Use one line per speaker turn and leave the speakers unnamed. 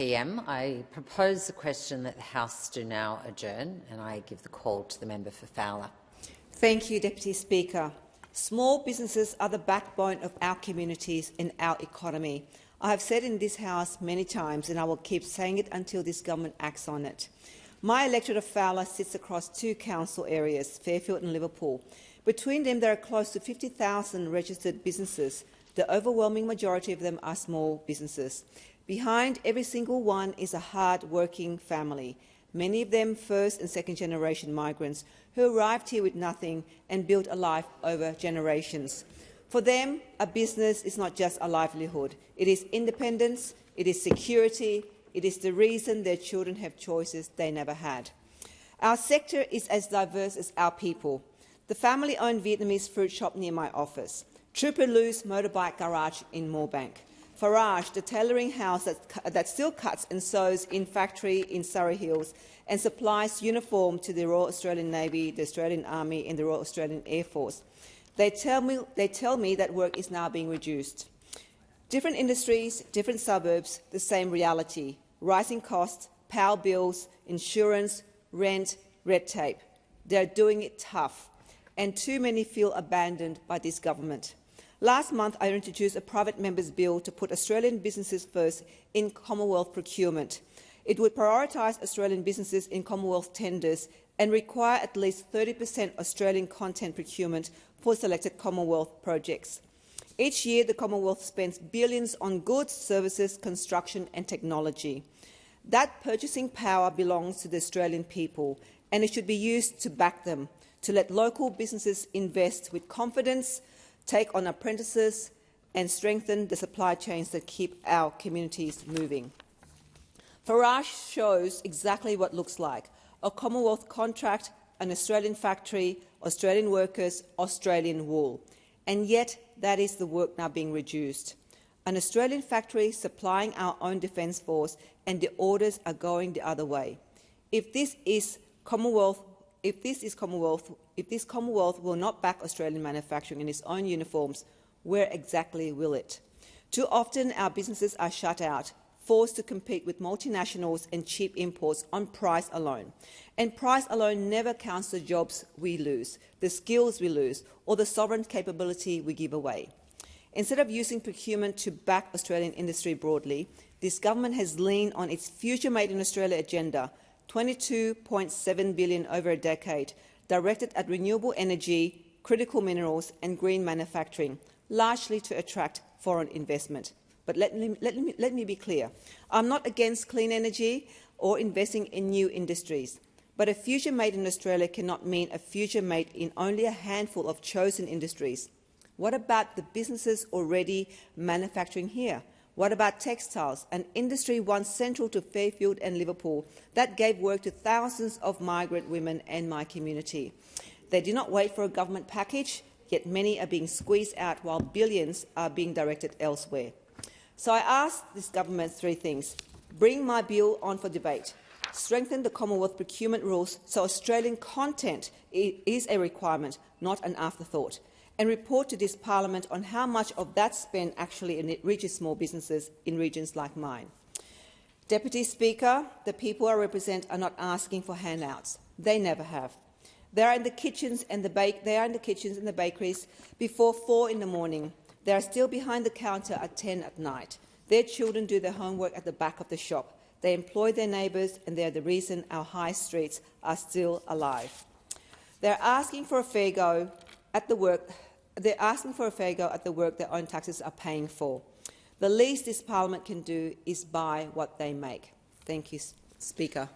PM. I propose the question that the House do now adjourn, and I give the call to the member for Fowler.
Thank you, Deputy Speaker. Small businesses are the backbone of our communities and our economy. I have said in this House many times, and I will keep saying it until this government acts on it. My electorate of Fowler sits across two council areas, Fairfield and Liverpool. Between them, there are close to 50,000 registered businesses. The overwhelming majority of them are small businesses. Behind every single one is a hard-working family, many of them first- and second-generation migrants who arrived here with nothing and built a life over generations. For them, a business is not just a livelihood. It is independence, it is security, it is the reason their children have choices they never had. Our sector is as diverse as our people. The family-owned Vietnamese fruit shop near my office, Trooper Lou's motorbike garage in Moorebank, Farage, the tailoring house that still cuts and sews in factory in Surrey Hills and supplies uniform to the Royal Australian Navy, the Australian Army and the Royal Australian Air Force. They tell me that work is now being reduced. Different industries, different suburbs, the same reality. Rising costs, power bills, insurance, rent, red tape. They're doing it tough, and too many feel abandoned by this government. Last month, I introduced a private member's bill to put Australian businesses first in Commonwealth procurement. It would prioritise Australian businesses in Commonwealth tenders and require at least 30% Australian content procurement for selected Commonwealth projects. Each year, the Commonwealth spends billions on goods, services, construction and technology. That purchasing power belongs to the Australian people, and it should be used to back them, to let local businesses invest with confidence, take on apprentices and strengthen the supply chains that keep our communities moving. Farage shows exactly what it looks like: a Commonwealth contract, an Australian factory, Australian workers, Australian wool. And yet that is the work now being reduced. An Australian factory supplying our own defence force, and the orders are going the other way. If this Commonwealth will not back Australian manufacturing in its own uniforms, where exactly will it? Too often our businesses are shut out, forced to compete with multinationals and cheap imports on price alone. And price alone never counts the jobs we lose, the skills we lose, or the sovereign capability we give away. Instead of using procurement to back Australian industry broadly, this government has leaned on its Future Made in Australia agenda, $22.7 billion over a decade, directed at renewable energy, critical minerals and green manufacturing, largely to attract foreign investment. But let me be clear. I'm not against clean energy or investing in new industries. But a future made in Australia cannot mean a future made in only a handful of chosen industries. What about the businesses already manufacturing here? What about textiles, an industry once central to Fairfield and Liverpool that gave work to thousands of migrant women and my community? They did not wait for a government package, yet many are being squeezed out while billions are being directed elsewhere. So I ask this government three things: bring my bill on for debate, strengthen the Commonwealth procurement rules so Australian content is a requirement, not an afterthought, and report to this parliament on how much of that spend actually reaches small businesses in regions like mine. Deputy Speaker, the people I represent are not asking for handouts. They never have. They are in the kitchens and the bakeries before 4 in the morning. They are still behind the counter at 10 at night. Their children do their homework at the back of the shop. They employ their neighbours, and they are the reason our high streets are still alive. They are asking for a fair go at the work. They're asking for a fair go at the work their own taxes are paying for. The least this parliament can do is buy what they make. Thank you, Speaker.